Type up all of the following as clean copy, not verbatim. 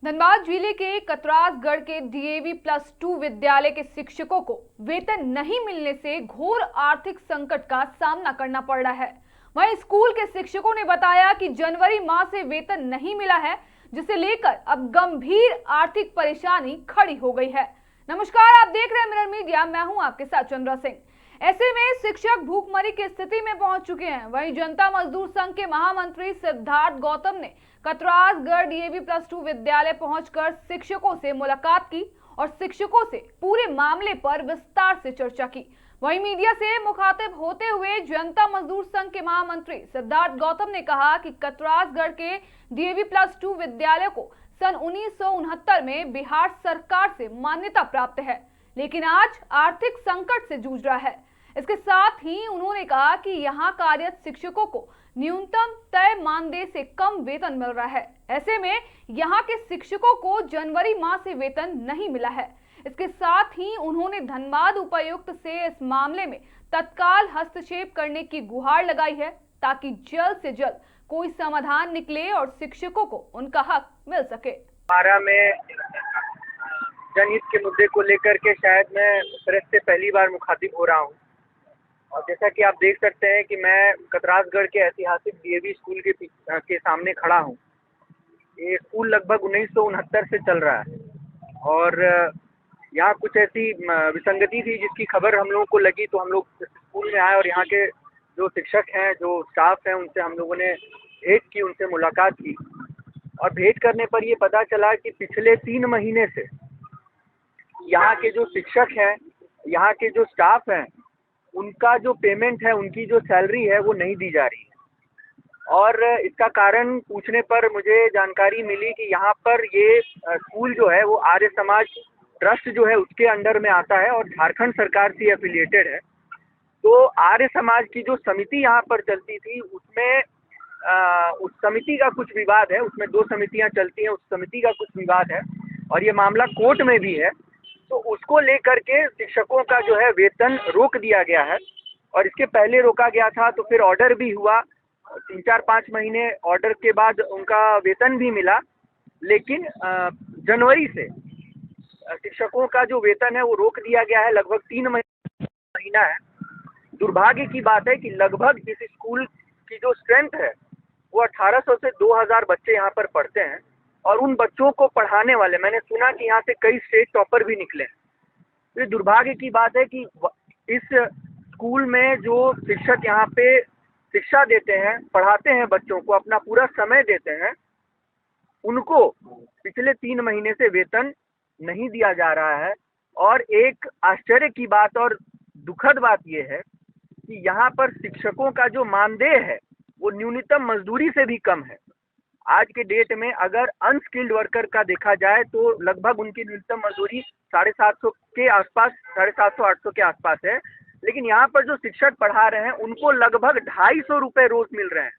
धनबाद जिले के कतरासगढ़ के डीएवी प्लस 2 विद्यालय के शिक्षकों को वेतन नहीं मिलने से घोर आर्थिक संकट का सामना करना पड़ रहा है। वहीं स्कूल के शिक्षकों ने बताया कि जनवरी माह से वेतन नहीं मिला है, जिसे लेकर अब गंभीर आर्थिक परेशानी खड़ी हो गई है। नमस्कार, आप देख रहे हैं मिरर मीडिया, मैं हूं आपके साथ चंद्रा सिंह। ऐसे में शिक्षक भूखमरी की स्थिति में पहुंच चुके हैं। वहीं जनता मजदूर संघ के महामंत्री सिद्धार्थ गौतम ने कतरासगढ़ डीएवी प्लस 2 विद्यालय पहुंचकर शिक्षकों से मुलाकात की और शिक्षकों से पूरे मामले पर विस्तार से चर्चा की। वहीं मीडिया से मुखातिब होते हुए जनता मजदूर संघ के महामंत्री सिद्धार्थ गौतम ने कहा कि कतरासगढ़ के डीएवी प्लस 2 विद्यालय को सन 1969 में बिहार सरकार से मान्यता प्राप्त है, लेकिन आज आर्थिक संकट से जूझ रहा है। इसके साथ ही उन्होंने कहा कि यहाँ कार्यरत शिक्षकों को न्यूनतम तय मानदेय से कम वेतन मिल रहा है। ऐसे में यहाँ के शिक्षकों को जनवरी माह से वेतन नहीं मिला है। इसके साथ ही उन्होंने धनबाद उपायुक्त से इस मामले में तत्काल हस्तक्षेप करने की गुहार लगाई है, ताकि जल्द से जल्द कोई समाधान निकले और शिक्षकों को उनका हक मिल सके। 12 में जनहित के मुद्दे को लेकर के शायद मैं प्रेस से पहली बार मुखातिब हो रहा हूं, और जैसा कि आप देख सकते हैं कि मैं कतरासगढ़ के ऐतिहासिक डीएवी स्कूल के सामने खड़ा हूं। ये स्कूल लगभग 1969 से चल रहा है और यहाँ कुछ ऐसी विसंगति थी जिसकी खबर हम लोगों को लगी, तो हम लोग स्कूल में आए और यहाँ के जो शिक्षक हैं, जो स्टाफ हैं, उनसे हम लोगों ने भेंट की, उनसे मुलाकात की। और भेंट करने पर ये पता चला कि पिछले 3 महीने से यहाँ के जो शिक्षक हैं, यहाँ के जो स्टाफ हैं, उनका जो पेमेंट है, उनकी जो सैलरी है, वो नहीं दी जा रही है। और इसका कारण पूछने पर मुझे जानकारी मिली कि यहाँ पर ये स्कूल जो है वो आर्य समाज ट्रस्ट जो है उसके अंडर में आता है और झारखंड सरकार से एफिलिएटेड है। तो आर्य समाज की जो समिति यहाँ पर चलती थी, उसमें उस समिति का कुछ विवाद है। उसमें 2 समितियाँ चलती हैं, उस समिति का कुछ विवाद है और ये मामला कोर्ट में भी है। तो उसको लेकर के शिक्षकों का जो है वेतन रोक दिया गया है, और इसके पहले रोका गया था तो फिर ऑर्डर भी हुआ। 3-4-5 महीने ऑर्डर के बाद उनका वेतन भी मिला, लेकिन जनवरी से शिक्षकों का जो वेतन है वो रोक दिया गया है। लगभग 3 महीना है। दुर्भाग्य की बात है कि लगभग इस स्कूल की जो स्ट्रेंथ है वो 1800 से 2000 बच्चे यहाँ पर पढ़ते हैं, और उन बच्चों को पढ़ाने वाले, मैंने सुना कि यहाँ से कई स्टेट टॉपर भी निकले हैं। तो ये दुर्भाग्य की बात है कि इस स्कूल में जो शिक्षक यहाँ पे शिक्षा देते हैं, पढ़ाते हैं बच्चों को, अपना पूरा समय देते हैं, उनको पिछले 3 महीने से वेतन नहीं दिया जा रहा है। और एक आश्चर्य की बात और दुखद बात यह है कि यहाँ पर शिक्षकों का जो मानदेय है वो न्यूनतम मजदूरी से भी कम है। आज के डेट में अगर अनस्किल्ड वर्कर का देखा जाए तो लगभग उनकी न्यूनतम मजदूरी 750 के आसपास, 750-800 के आसपास है। लेकिन यहाँ पर जो शिक्षक पढ़ा रहे हैं उनको लगभग 250 रुपये रोज मिल रहे हैं,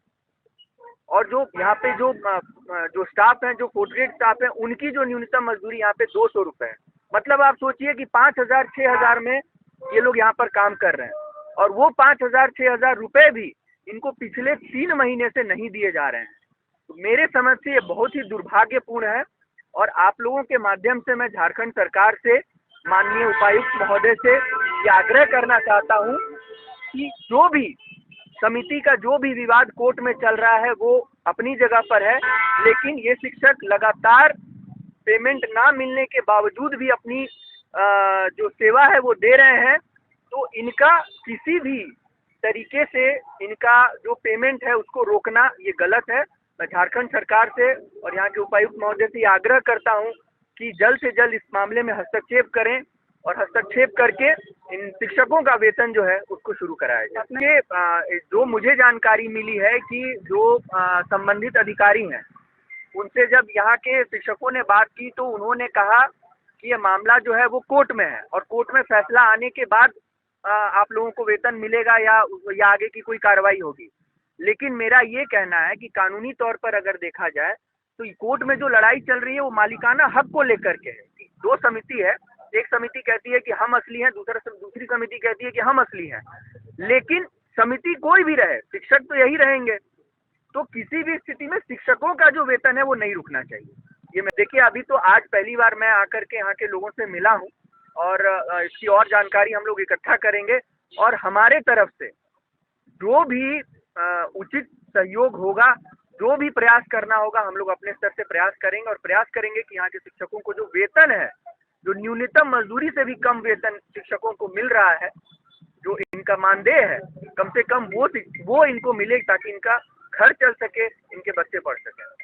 और जो यहाँ पे जो स्टाफ हैं, जो फोर्थ ग्रेड स्टाफ हैं, उनकी जो न्यूनतम मजदूरी यहाँ पे 200 रुपये है। मतलब आप सोचिए कि 5000-6000 में ये लोग यहाँ पर काम कर रहे हैं, और वो 5000-6000 रुपये भी इनको पिछले 3 महीने से नहीं दिए जा रहे हैं। तो मेरे समझ से ये बहुत ही दुर्भाग्यपूर्ण है, और आप लोगों के माध्यम से मैं झारखंड सरकार से, माननीय उपायुक्त महोदय से ये आग्रह करना चाहता हूँ कि जो भी समिति का जो भी विवाद कोर्ट में चल रहा है वो अपनी जगह पर है, लेकिन ये शिक्षक लगातार पेमेंट ना मिलने के बावजूद भी अपनी जो सेवा है वो दे रहे हैं। तो इनका किसी भी तरीके से इनका जो पेमेंट है उसको रोकना ये गलत है। मैं झारखंड सरकार से और यहाँ के उपायुक्त महोदय से आग्रह करता हूँ कि जल्द से जल्द इस मामले में हस्तक्षेप करें, और हस्तक्षेप करके इन शिक्षकों का वेतन जो है उसको शुरू कराया जाए। ये जो मुझे जानकारी मिली है कि जो संबंधित अधिकारी हैं, उनसे जब यहाँ के शिक्षकों ने बात की तो उन्होंने कहा कि ये मामला जो है वो कोर्ट में है, और कोर्ट में फैसला आने के बाद आप लोगों को वेतन मिलेगा या आगे की कोई कार्रवाई होगी। लेकिन मेरा ये कहना है कि कानूनी तौर पर अगर देखा जाए तो कोर्ट में जो लड़ाई चल रही है वो मालिकाना हक को लेकर के है। 2 समिति है, एक समिति कहती है कि हम असली हैं, दूसरी समिति कहती है कि हम असली हैं। लेकिन समिति कोई भी रहे, शिक्षक तो यही रहेंगे। तो किसी भी स्थिति में शिक्षकों का जो वेतन है वो नहीं रुकना चाहिए। ये मैं देखिए, अभी तो आज पहली बार मैं आकर के यहाँ के लोगों से मिला हूँ और इसकी और जानकारी हम लोग इकट्ठा करेंगे और हमारे तरफ से जो भी उचित सहयोग होगा, जो भी प्रयास करना होगा, हम लोग अपने स्तर से प्रयास करेंगे और प्रयास करेंगे कि यहाँ के शिक्षकों को जो वेतन है, जो न्यूनतम मजदूरी से भी कम वेतन शिक्षकों को मिल रहा है, जो इनका मानदेय है, कम से कम वो इनको मिले ताकि इनका घर चल सके, इनके बच्चे पढ़ सकें।